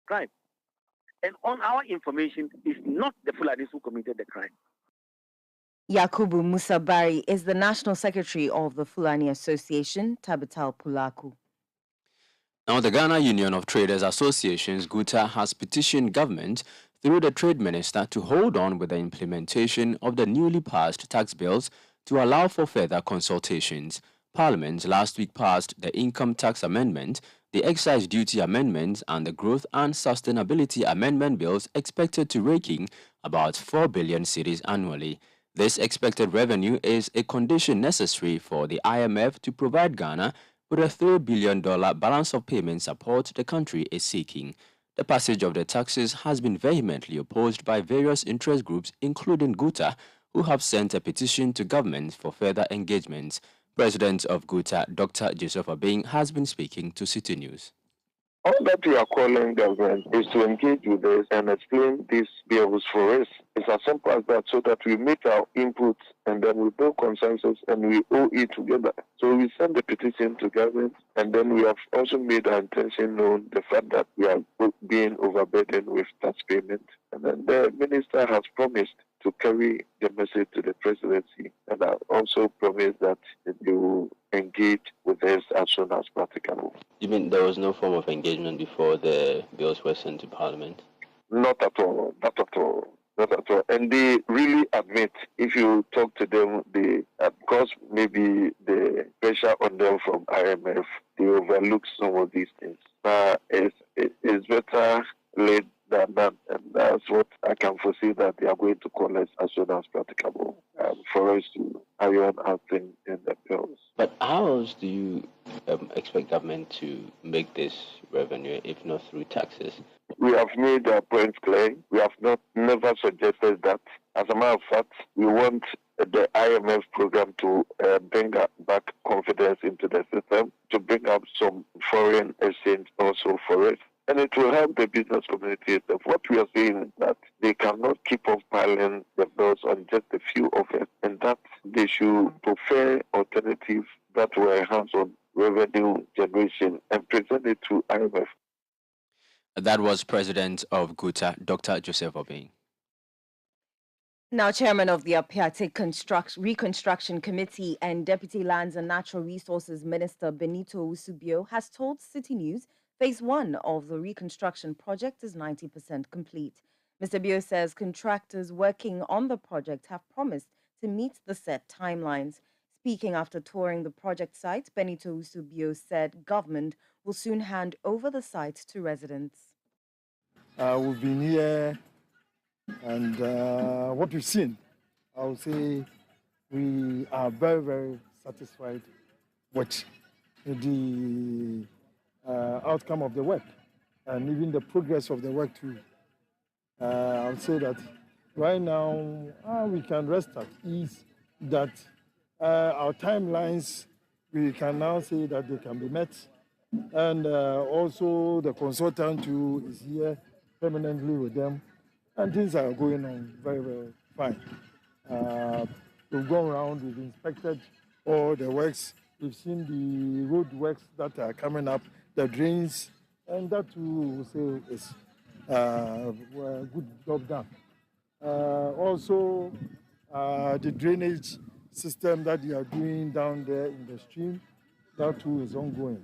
crime. And on our information, it's not the Fulanis who committed the crime. Yakubu Musabari is the National Secretary of the Fulani Association, Tabital Pulaku. Now, the Ghana Union of Traders Associations, GUTA, has petitioned government through the Trade Minister to hold on with the implementation of the newly passed tax bills to allow for further consultations. Parliament last week passed the Income Tax Amendment, the Excise Duty Amendment, and the Growth and Sustainability Amendment bills expected to rake in about 4 billion cedis annually. This expected revenue is a condition necessary for the IMF to provide Ghana with a $3 billion balance of payment support the country is seeking. The passage of the taxes has been vehemently opposed by various interest groups, including GUTA, who have sent a petition to government for further engagement. President of GUTA, Dr. Joseph Abing, has been speaking to Citi News. All that we are calling government is to engage with us and explain these bills for us. It's as simple as that, so that we make our inputs and then we build consensus and we all eat together. So we send the petition to government, and then we have also made our intention known, the fact that we are being overburdened with tax payment. And then the minister has promised to carry the message to the presidency, and I also promised that they will engage with us as soon as practicable. You mean there was no form of engagement before the bills were sent to Parliament? Not at all, not at all, not at all. And they really admit, if you talk to them, they, because maybe the pressure on them from IMF, they overlook some of these things. It's better late than that, and that's what I can foresee that they are going to call us as soon as practicable for us to carry on acting in the bills. But how else do you expect government to make this revenue if not through taxes? We have made our points clear. We have never suggested that. As a matter of fact, we want the IMF program to bring back confidence into the system, to bring up some foreign exchange also for us. And it will help the business community. What we are saying is that they cannot keep on piling the bills on just a few of it, and that they should prefer alternatives that will enhance on revenue generation and present it to IMF. That was President of GUTA, Dr. Joseph Obeng. Now, Chairman of the Apiate Reconstruction Committee and Deputy Lands and Natural Resources Minister Benito Usubio has told Citi News Phase 1 of the reconstruction project is 90% complete. Mr. Bio says contractors working on the project have promised to meet the set timelines. Speaking after touring the project site, Benito Usubio said government will soon hand over the site to residents. We've been here, and what we've seen, I would say we are very, very satisfied with the outcome of the work and even the progress of the work too. I would say that right now we can rest at ease that our timelines, we can now say that they can be met, and also the consultant who is here permanently with them, and things are going on very, very fine. We've gone around, we've inspected all the works, we've seen the road works that are coming up, the drains, and that too, we say, is a good job done. Also, the drainage system that they are doing down there in the stream, that too is ongoing.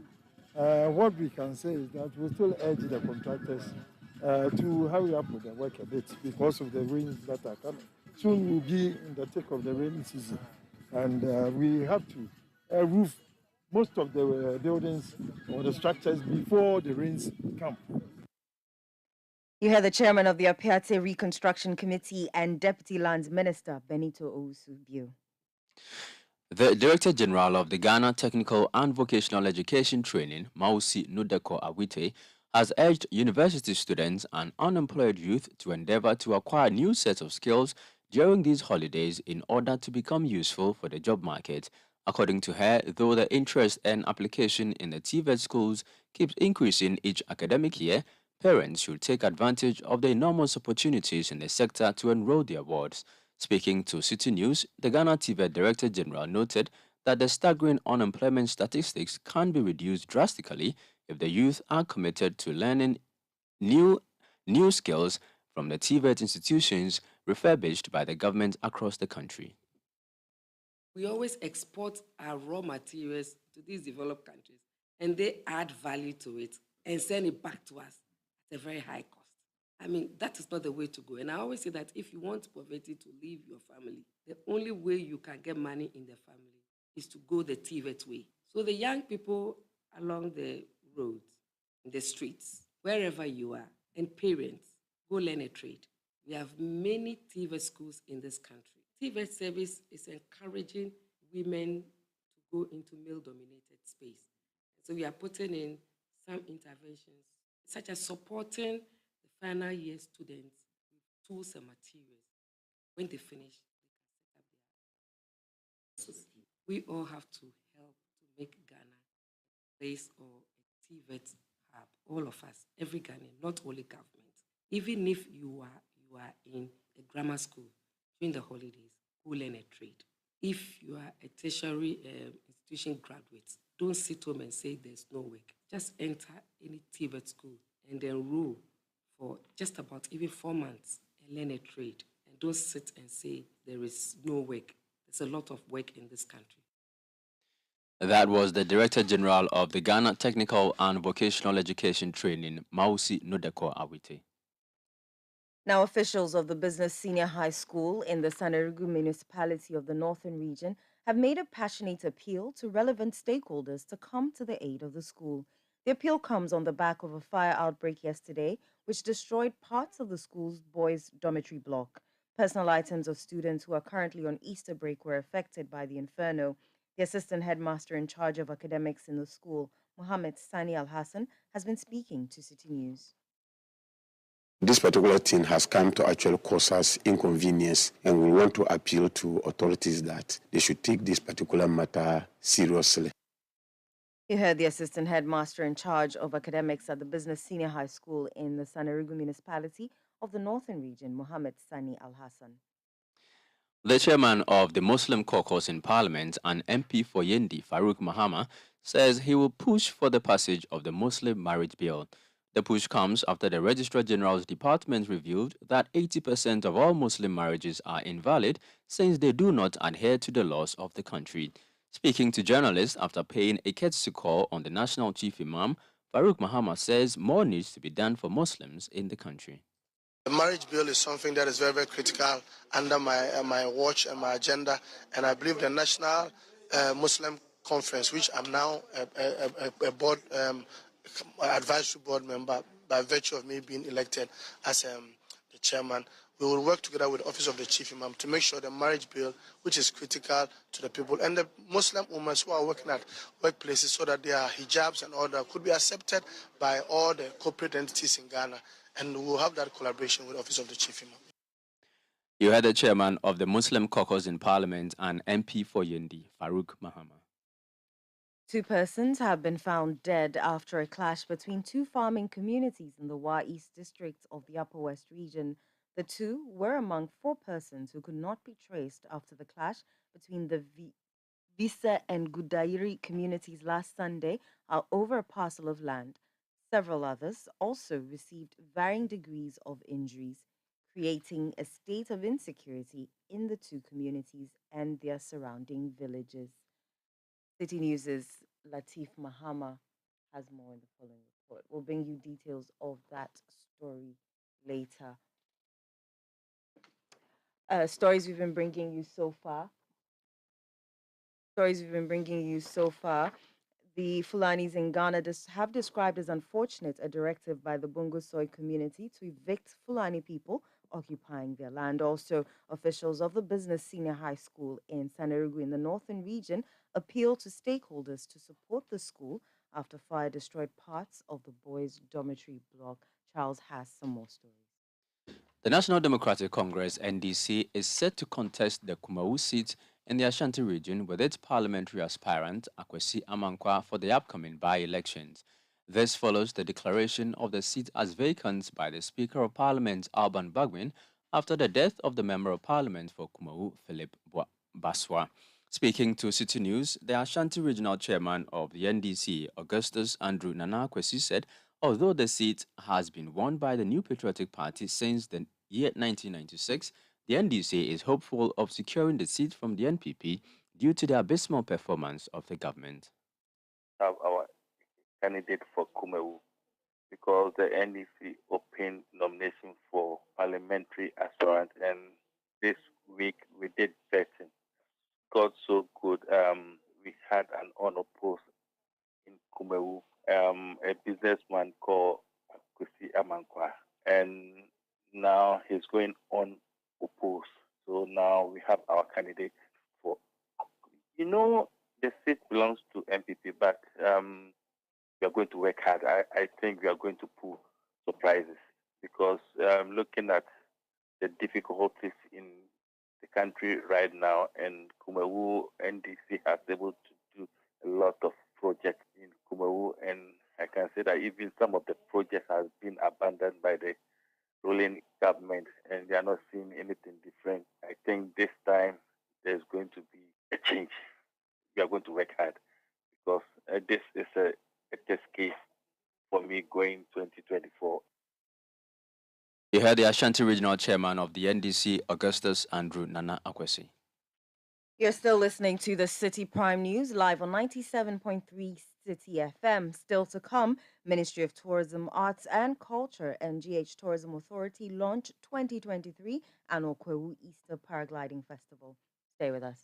What we can say is that we still urge the contractors to hurry up with the work a bit because of the rains that are coming. Soon we'll be in the thick of the rainy season, and we have to roof most of the buildings or the structures before the rains come. You hear the chairman of the Apiate Reconstruction Committee and Deputy Lands Minister, Benito Usubio. The Director General of the Ghana Technical and Vocational Education Training, Mausi Nudeko Awite, has urged university students and unemployed youth to endeavor to acquire new sets of skills during these holidays in order to become useful for the job market. According to her, though the interest and application in the TVET schools keeps increasing each academic year, parents should take advantage of the enormous opportunities in the sector to enroll their wards. Speaking to Citi News, the Ghana TVET Director General noted that the staggering unemployment statistics can be reduced drastically if the youth are committed to learning new, new skills from the TVET institutions refurbished by the government across the country. We always export our raw materials to these developed countries, and they add value to it and send it back to us at a very high cost. I mean, that is not the way to go. And I always say that if you want poverty to leave your family, the only way you can get money in the family is to go the TVET way. So the young people along the roads, in the streets, wherever you are, and parents, go learn a trade. We have many TVET schools in this country. TVET service is encouraging women to go into male-dominated space. So we are putting in some interventions, such as supporting the final year students with tools and materials. When they finish, they can set up their. We all have to help to make Ghana a place or a TVET hub. All of us, every Ghanaian, not only government. Even if you are in a grammar school during the holidays, go learn a trade. If you are a tertiary institution graduate, don't sit home and say there's no work. Just enter any TVET school and enroll for just about even 4 months and learn a trade. And don't sit and say there is no work. There's a lot of work in this country. That was the Director General of the Ghana Technical and Vocational Education Training, Mausi Nodeko Awite. Now, officials of the Business Senior High School in the Sanerugu municipality of the Northern Region have made a passionate appeal to relevant stakeholders to come to the aid of the school. The appeal comes on the back of a fire outbreak yesterday, which destroyed parts of the school's boys' dormitory block. Personal items of students who are currently on Easter break were affected by the inferno. The assistant headmaster in charge of academics in the school, Mohammed Sani Al Hassan, has been speaking to Citi News. This particular thing has come to actually cause us inconvenience, and we want to appeal to authorities that they should take this particular matter seriously. You heard the assistant headmaster in charge of academics at the Business Senior High School in the Sanerugu municipality of the Northern Region, Mohammed Sani Al Hassan. The chairman of the Muslim caucus in Parliament and MP for Yendi, Farouk Mahama, says he will push for the passage of the Muslim marriage bill. The push comes after the Registrar General's Department revealed that 80% of all Muslim marriages are invalid since they do not adhere to the laws of the country. Speaking to journalists after paying a courtesy call on the National Chief Imam, Farouk Mahama says more needs to be done for Muslims in the country. The marriage bill is something that is very, very critical under my watch and my agenda, and I believe the National Muslim Conference, which I'm now a board advisory board member by virtue of me being elected as the chairman, we will work together with the Office of the Chief Imam to make sure the marriage bill, which is critical to the people, and the Muslim women who are working at workplaces so that their hijabs and all that could be accepted by all the corporate entities in Ghana. And we'll have that collaboration with the Office of the Chief Imam. You heard the chairman of the Muslim caucus in Parliament and MP for Yendi, Farouk Mahama. 2 persons have been found dead after a clash between 2 farming communities in the Wa East district of the Upper West region. The 2 were among 4 persons who could not be traced after the clash between the Visa and Gudairi communities last Sunday over a parcel of land. Several others also received varying degrees of injuries, creating a state of insecurity in the 2 communities and their surrounding villages. Citi News' Latif Mahama has more in the following report. We'll bring you details of that story later. Stories we've been bringing you so far. The Fulanis in Ghana have described as unfortunate a directive by the Bungusoy community to evict Fulani people occupying their land. Also, officials of the Business Senior High School in Sanerugu in the Northern Region appeal to stakeholders to support the school after fire destroyed parts of the boys' dormitory block. Charles has some more stories. The National Democratic Congress, NDC, is set to contest the Kumau seat in the Ashanti region with its parliamentary aspirant, Akwesi Amankwa, for the upcoming by-elections. This follows the declaration of the seat as vacant by the Speaker of Parliament, Alban Bagwin, after the death of the Member of Parliament for Kumau, Philip Baswa. Speaking to Citi News, the Ashanti Regional Chairman of the NDC, Augustus Andrew Nana Akwesi, said Although the seat has been won by the New Patriotic Party since the year 1996, the NDC is hopeful of securing the seat from the NPP due to the abysmal performance of the government. Our candidate for Communal, because the NDC opened nomination for parliamentary aspirant, and this week we did vetting. Got so good. We had an unopposed in Communal, a businessman called Kusi Amankwa, and now he's going unopposed. So now we have our candidate for. The seat belongs to MPP, but we are going to work hard. I think we are going to pull surprises because looking at the difficulties in the country right now, and Kumewu NDC has able to do a lot of projects in Kumewu, and I can say that even some of the projects have been abandoned by the ruling government, and they are not seeing anything different. I think this time there's going to be a change. We are going to work hard because this is a test case for me going 2024. You heard the Ashanti Regional Chairman of the NDC, Augustus Andrew Nana Akwesi. You're still listening to the City Prime News live on 97.3 Citi FM. Still to come, Ministry of Tourism, Arts and Culture and GH Tourism Authority launch 2023 Annual Kwewu Easter Paragliding Festival. Stay with us.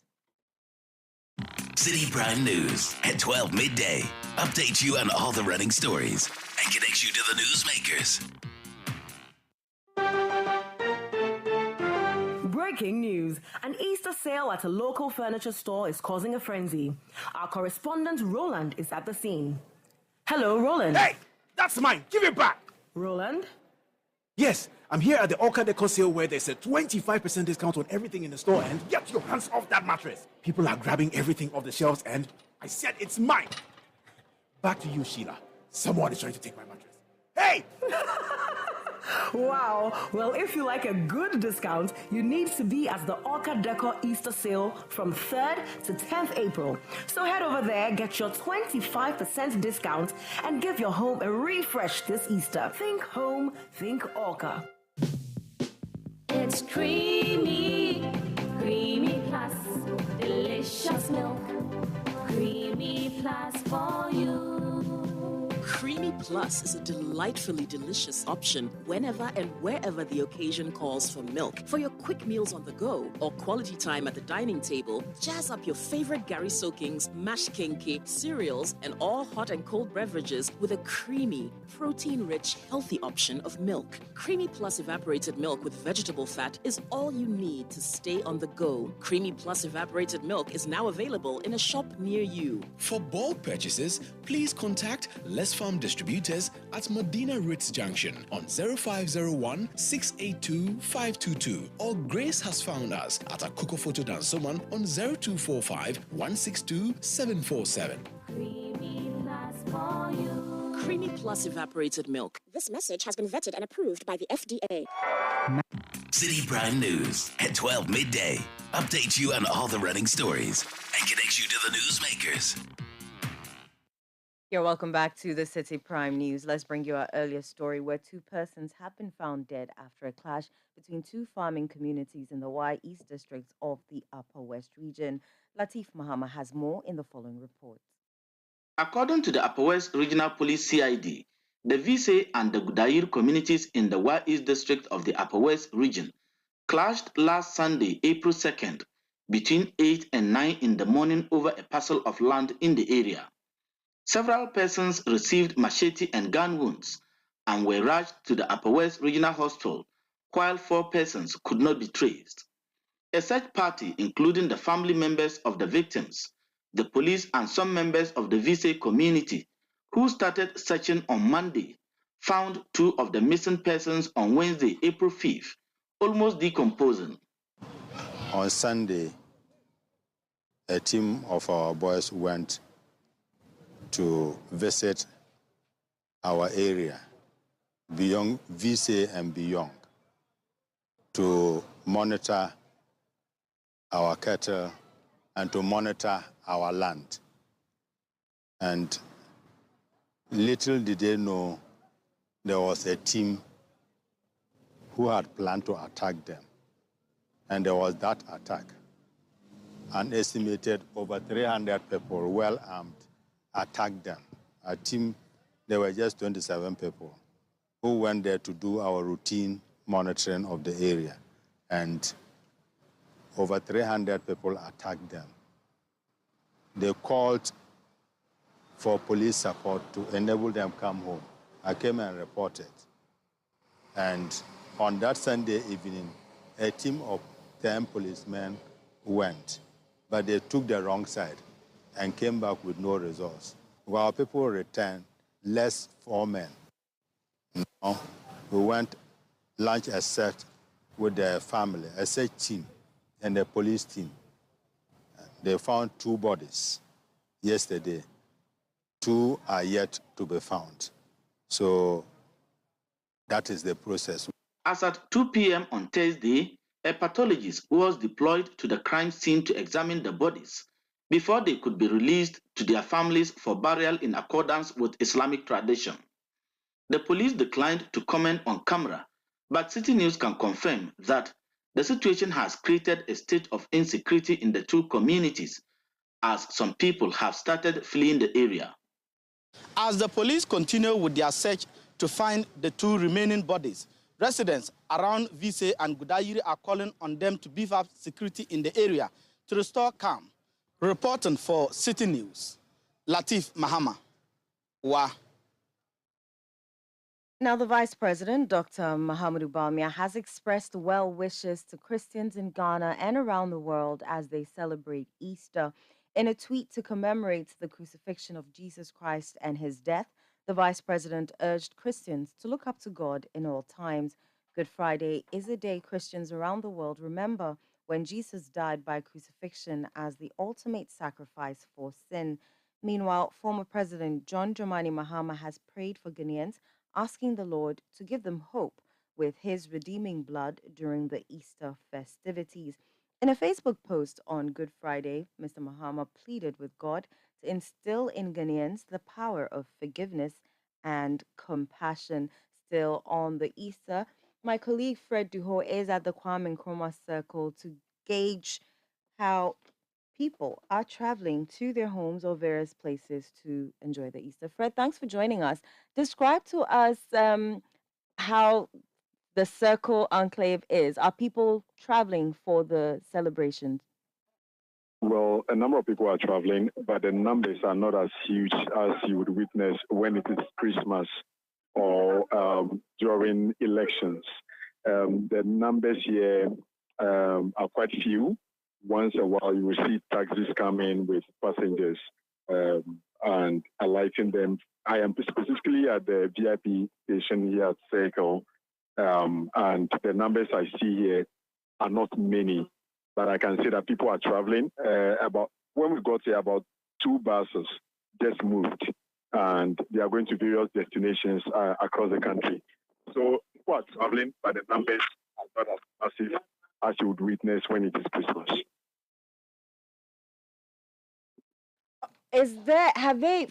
City Prime News at 12 midday. Updates you on all the running stories and connects you to the newsmakers. Breaking news. An Easter sale at a local furniture store is causing a frenzy. Our correspondent Roland is at the scene. Hello, Roland. Hey, that's mine. Give it back. Roland? Yes, I'm here at the Orca Decor sale where there's a 25% discount on everything in the store, and get your hands off that mattress. People are grabbing everything off the shelves, and I said it's mine. Back to you, Sheila. Someone is trying to take my mattress. Hey! Wow. Well, if you like a good discount, you need to be at the Orca Decor Easter sale from 3rd to 10th April. So head over there, get your 25% discount, and give your home a refresh this Easter. Think home, think Orca. It's creamy, creamy plus, delicious milk. Creamy plus for you. Creamy Plus is a delightfully delicious option whenever and wherever the occasion calls for milk. For your quick meals on the go or quality time at the dining table, jazz up your favorite Gary soakings, mashed kinky, cereals, and all hot and cold beverages with a creamy, protein-rich, healthy option of milk. Creamy Plus evaporated milk with vegetable fat is all you need to stay on the go. Creamy Plus evaporated milk is now available in a shop near you. For bulk purchases, please contact Les Farm Distributors at Medina Ritz Junction on 0501 682 522, or Grace has found us at Akoko Photo Dansoman on 0245 162 747. Creamy plus for you. Creamy Plus evaporated milk. This message has been vetted and approved by the FDA. City Prime News at 12 midday. Updates you on all the running stories and connects you to the newsmakers. You're welcome back to the City Prime News. Let's bring you our earlier story where 2 persons have been found dead after a clash between 2 farming communities in the Y East district of the Upper West region. Latif Mahama has more in the following report. According to the Upper West Regional Police CID, the Vise and the Gudair communities in the Y East district of the Upper West region clashed last Sunday, April 2nd, between 8 and 9 in the morning over a parcel of land in the area. Several persons received machete and gun wounds and were rushed to the Upper West Regional Hospital, while 4 persons could not be traced. A search party, including the family members of the victims, the police, and some members of the Vise community, who started searching on Monday, found 2 of the missing persons on Wednesday, April 5th, almost decomposing. On Sunday, a team of our boys went to visit our area, beyond Vise and beyond, to monitor our cattle and to monitor our land. And little did they know there was a team who had planned to attack them. And there was that attack. An estimated over 300 people, well armed, attacked them. A team, there were just 27 people who went there to do our routine monitoring of the area. And over 300 people attacked them. They called for police support to enable them come home. I came and reported. And on that Sunday evening, a team of 10 policemen went, but they took the wrong side and came back with no results. While people returned, less 4 men. Now, we went launch a search with the family, a search team and a police team. They found 2 bodies yesterday. 2 are yet to be found. So that is the process. As at 2 p.m. on Thursday, a pathologist was deployed to the crime scene to examine the bodies before they could be released to their families for burial in accordance with Islamic tradition. The police declined to comment on camera, but Citi News can confirm that the situation has created a state of insecurity in the 2 communities, as some people have started fleeing the area. As the police continue with their search to find the 2 remaining bodies, residents around Vise and Gudayiri are calling on them to beef up security in the area to restore calm. Reporting for Citi News, Latif Mahama. Wa. Now, the Vice President, Dr. Mahamudu Bawumia, has expressed well wishes to Christians in Ghana and around the world as they celebrate Easter. In a tweet to commemorate the crucifixion of Jesus Christ and his death, the Vice President urged Christians to look up to God in all times. Good Friday is a day Christians around the world remember when Jesus died by crucifixion as the ultimate sacrifice for sin. Meanwhile, former President John Dramani Mahama has prayed for Ghanaians, asking the Lord to give them hope with his redeeming blood during the Easter festivities. In a Facebook post on Good Friday, Mr. Mahama pleaded with God to instill in Ghanaians the power of forgiveness and compassion. Still on the Easter, my colleague Fred Duho is at the Kwame Nkrumah Circle to gauge how people are traveling to their homes or various places to enjoy the Easter. Fred, thanks for joining us. Describe to us how the Circle Enclave is. Are people traveling for the celebrations? Well, a number of people are traveling, but the numbers are not as huge as you would witness when it is Christmas or during elections. The numbers here are quite few. Once in a while, you will see taxis come in with passengers and alighting them. I am specifically at the VIP station here at Circle, and the numbers I see here are not many, but I can say that people are traveling. When we got here, about 2 buses just moved, and they are going to various destinations across the country. So people are traveling, but the numbers are not as massive as you would witness when it is Christmas.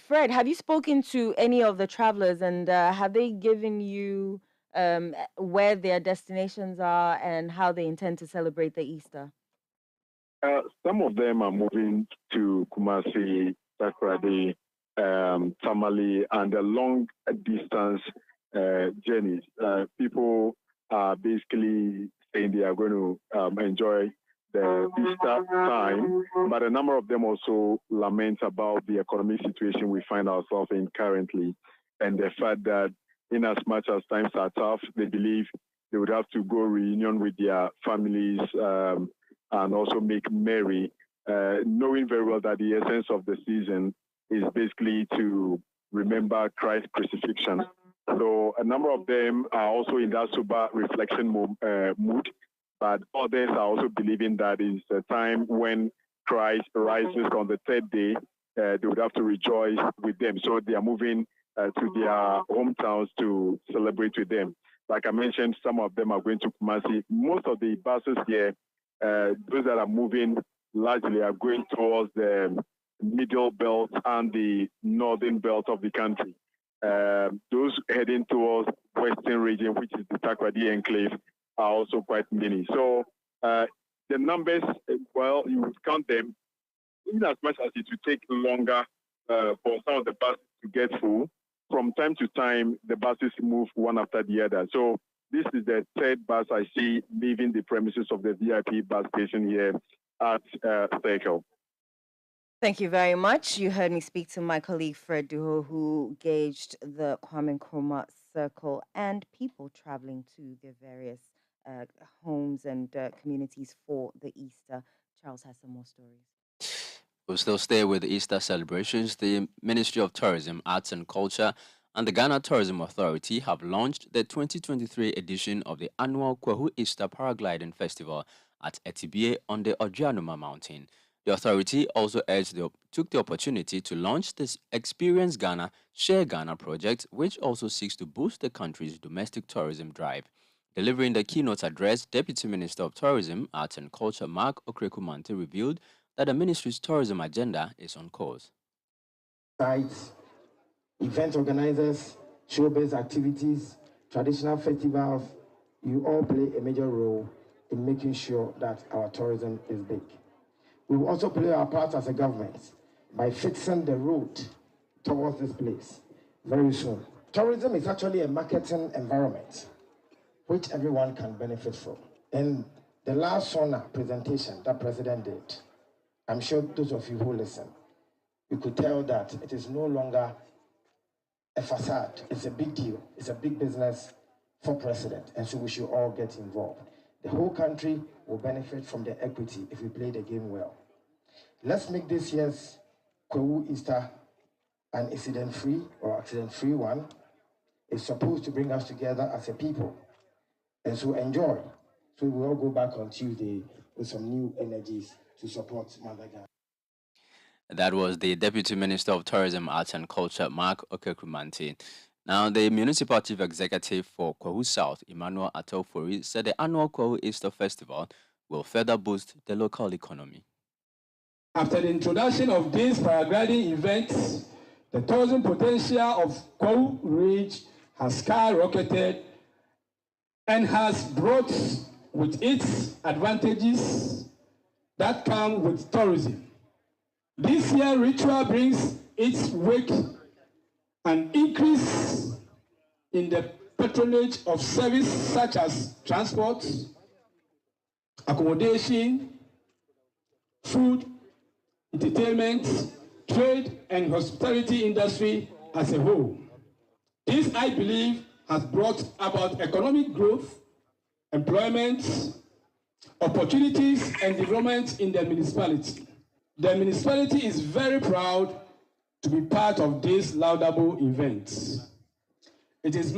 Fred, have you spoken to any of the travelers, and have they given you where their destinations are and how they intend to celebrate the Easter? Some of them are moving to Kumasi, Takoradi, Tamale, and the long distance journeys. People are basically saying they are going to enjoy the Easter time, but a number of them also lament about the economic situation we find ourselves in currently, and the fact that in as much as times are tough, they believe they would have to go reunion with their families and also make merry, knowing very well that the essence of the season is basically to remember Christ's crucifixion. So a number of them are also in that sober reflection mood, but others are also believing that it's a time when Christ rises on the 3rd day, they would have to rejoice with them. So they are moving to their hometowns to celebrate with them. Like I mentioned, some of them are going to Kumasi. Most of the buses here, those that are moving largely are going towards the middle belt and the northern belt of the country. Those heading towards western region, which is the Takoradi enclave, are also quite many. So the numbers, well, you would count them in as much as it would take longer for some of the buses to get full. From time to time, the buses move one after the other. So this is the third bus I see leaving the premises of the VIP bus station here at Circle. Thank you very much. You heard me speak to my colleague Fred Duho, who gauged the Kwame Nkrumah Circle and people traveling to their various homes and communities for the Easter. Charles has some more stories. We'll still stay with Easter celebrations. The Ministry of Tourism, Arts and Culture and the Ghana Tourism Authority have launched the 2023 edition of the annual Kwahu Easter Paragliding Festival at Apiate on the Ojianuma Mountain. The authority also took the opportunity to launch this Experience Ghana, Share Ghana project, which also seeks to boost the country's domestic tourism drive. Delivering the keynote address, Deputy Minister of Tourism, Arts and Culture Mark Okrekumante revealed that the ministry's tourism agenda is on course. Sites, event organizers, show-based activities, traditional festivals, you all play a major role in making sure that our tourism is big. We will also play our part as a government by fixing the route towards this place very soon. Tourism is actually a marketing environment which everyone can benefit from. In the last SONA presentation that President did, I'm sure those of you who listen, you could tell that it is no longer a facade. It's a big deal. It's a big business for President, and so we should all get involved. The whole country will benefit from the equity if we play the game well. Let's make this year's Kwahu Easter an incident-free or accident-free one. It's supposed to bring us together as a people, and so enjoy. So we will all go back on Tuesday with some new energies to support Mother Ghana. That was the Deputy Minister of Tourism, Arts and Culture, Mark Okrekumante. Now, the Municipal Chief Executive for Kwahu South, Emmanuel Atofori, said the annual Kwahu Easter Festival will further boost the local economy. After the introduction of these paragliding events, the tourism potential of Kwahu Ridge has skyrocketed and has brought with its advantages that come with tourism. This year, ritual brings its wake an increase in the patronage of service such as transport, accommodation, food, entertainment, trade, and hospitality industry as a whole. This, I believe, has brought about economic growth, employment, opportunities, and development in the municipality. The municipality is very proud to be part of this laudable event. It is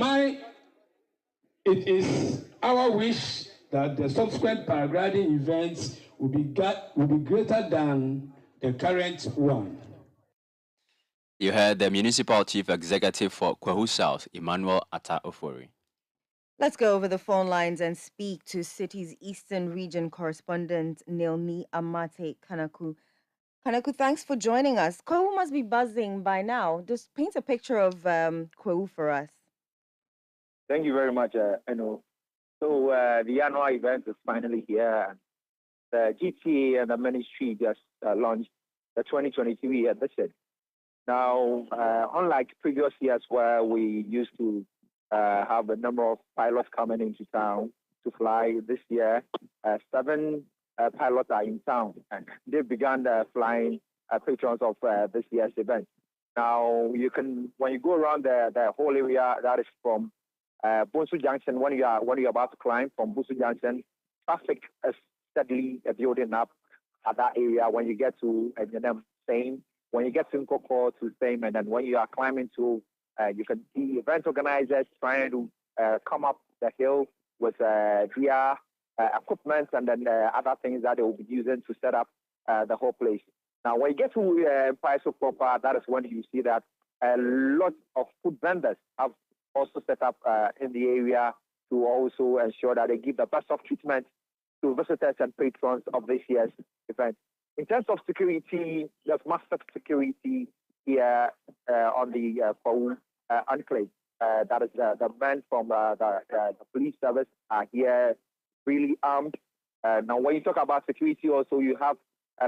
our wish that the subsequent paragliding events will be greater than the current one. You heard the Municipal Chief Executive for Kwahu South, Emmanuel Atofori. Let's go over the phone lines and speak to Citi's Eastern Region correspondent, Nilni Amate Kanaku. Kanaku, thanks for joining us. Kwahu must be buzzing by now. Just paint a picture of Kwahu for us. Thank you very much, Eno. So the annual event is finally here. The GTA and the ministry just launched the 2023 edition. Now, unlike previous years where we used to have a number of pilots coming into town to fly, this year 7 pilots are in town, and they began flying patrons of this year's event. Now, you can, when you go around the whole area, that is from Bunsu Junction, when you're about to climb from Bunsu Junction, traffic is steadily building up at that area. When you get to same, when you get to Nkoko to same, and then when you are climbing to, you can see event organizers trying to come up the hill with gear, equipment, and then other things that they will be using to set up the whole place. Now, when you get to Paiso proper, that is when you see that a lot of food vendors have also set up in the area to also ensure that they give the best of treatment to visitors and patrons of this year's event. In terms of security, there's massive security here on the Kwahu enclave. that is the men from the police service are here, really armed. Now, when you talk about security, also you have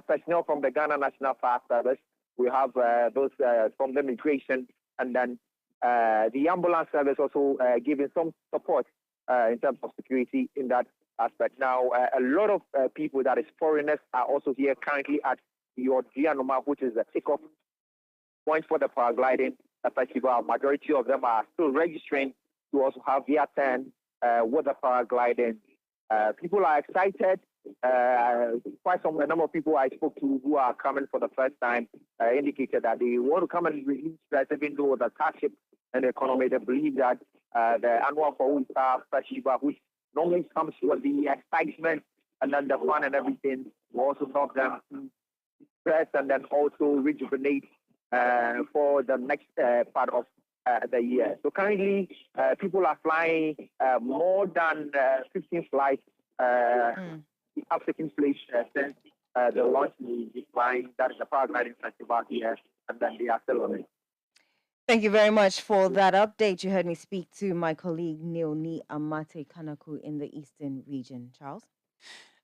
personnel from the Ghana National Fire Service. We have those from the immigration, and then the ambulance service also giving some support in terms of security in that aspect. Now, a lot of people that is foreigners are also here currently at your Gianoma, which is the takeoff point for the paragliding festival. Majority of them are still registering to also have their turn with the paragliding. People are excited. Quite a number of people I spoke to who are coming for the first time indicated that they want to come and release stress, even though the hardship and the economy. They believe that the annual Fawuta festival, which normally comes with the excitement and then the fun and everything, will also help them stress and then also rejuvenate for the next part of the year. So currently, people are flying more than 15 flights have taken place since the launch is flying. That is the Paragliding Festival here, and then they are still on it. Thank you very much for that update. You heard me speak to my colleague Neoni Amate Kanaku in the Eastern region. Charles?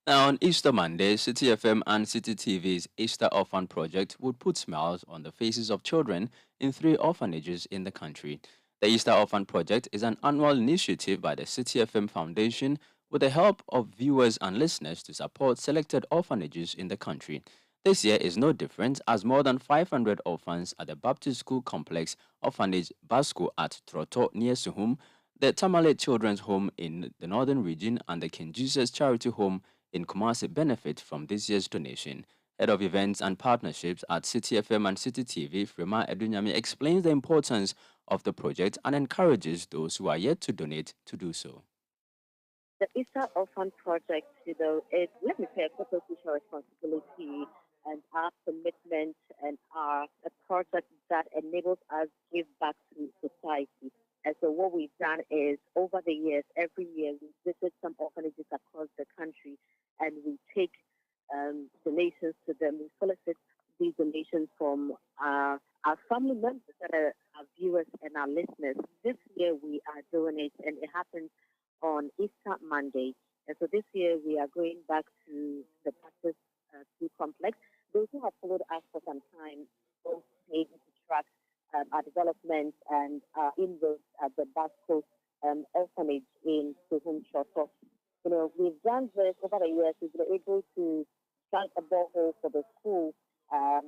Now, on Easter Monday, Citi FM and Citi TV's Easter Orphan Project would put smiles on the faces of children in 3 orphanages in the country. The Easter Orphan Project is an annual initiative by the Citi FM Foundation with the help of viewers and listeners to support selected orphanages in the country. This year is no different, as more than 500 orphans at the Baptist School Complex Orphanage Basco at Troto near Suhum, the Tamale Children's Home in the Northern Region, and the King Jesus Charity Home in Kumasi benefit from this year's donation. Head of Events and Partnerships at Citi FM and Citi TV, Frema Edunyami, explains the importance of the project and encourages those who are yet to donate to do so. The Easter Orphan Project, let me say, a corporate social responsibility and our commitment and a project that enables us to give back to society. And so what we've done is, over the years, every year we visit some orphanages across the country and we take donations to them. We solicit these donations from our family members that are our viewers and our listeners. This year we are doing it, and it happens on Easter Monday. And so this year we are going back to the Baptist School Complex. Those who have followed us for some time will be able to track our development and inroads at the Basco Orphanage in Suhum Shoto. You know, we've done this over the years. We've been able to start a borehole for the school,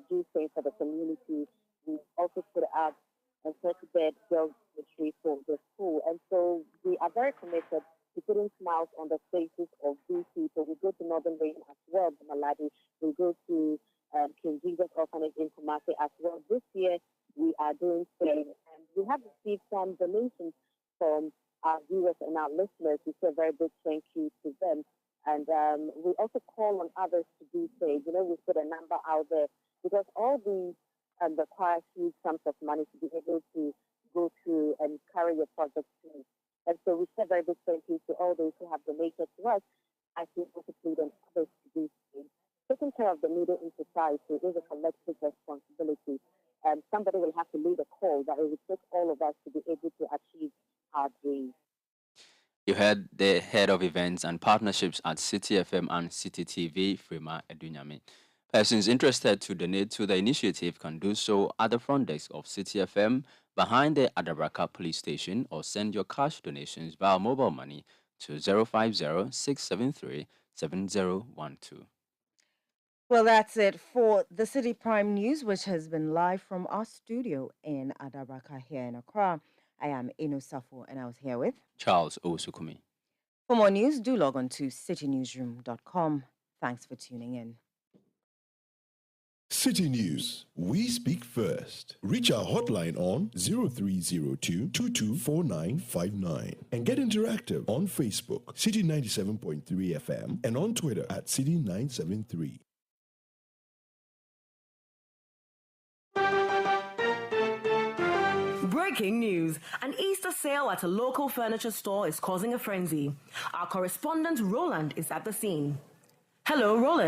do things for the community. We've also put up a 30-bed girls' dormitory for the school. And so we are very committed to putting smiles on the faces of these people. We go to Northern Region as well, Maladi. We go to King Jesus Orphanage in Kumasi as well. This year, we are doing same. And we have received some donations from our viewers and our listeners. We say a very big thank you to them. And we also call on others to do same. You know, we put a number out there because all these require huge sums of money to be able to go to and carry your project through. And so we say a very big thank you to all those who have donated to us. I think also plead on others to do same. Taking care of the needy in society is a collective responsibility. And somebody will have to lead a call that it will take all of us to be able to achieve our dreams. You heard the Head of Events and Partnerships at Citi FM and Citi TV, Frema Edunyami. Persons interested to donate to the initiative can do so at the front desk of Citi FM behind the Adabraka police station, or send your cash donations via mobile money to 050-673-7012. Well, that's it for the City Prime News, which has been live from our studio in Adabraka here in Accra. I am Eno Safo, and I was here with Charles Osukumi. For more news, do log on to citynewsroom.com. Thanks for tuning in. City News. We speak first. Reach our hotline on 0302-224959 and get interactive on Facebook, City 97.3 FM, and on Twitter at City 973. Breaking news. An Easter sale at a local furniture store is causing a frenzy. Our correspondent Roland is at the scene. Hello, Roland.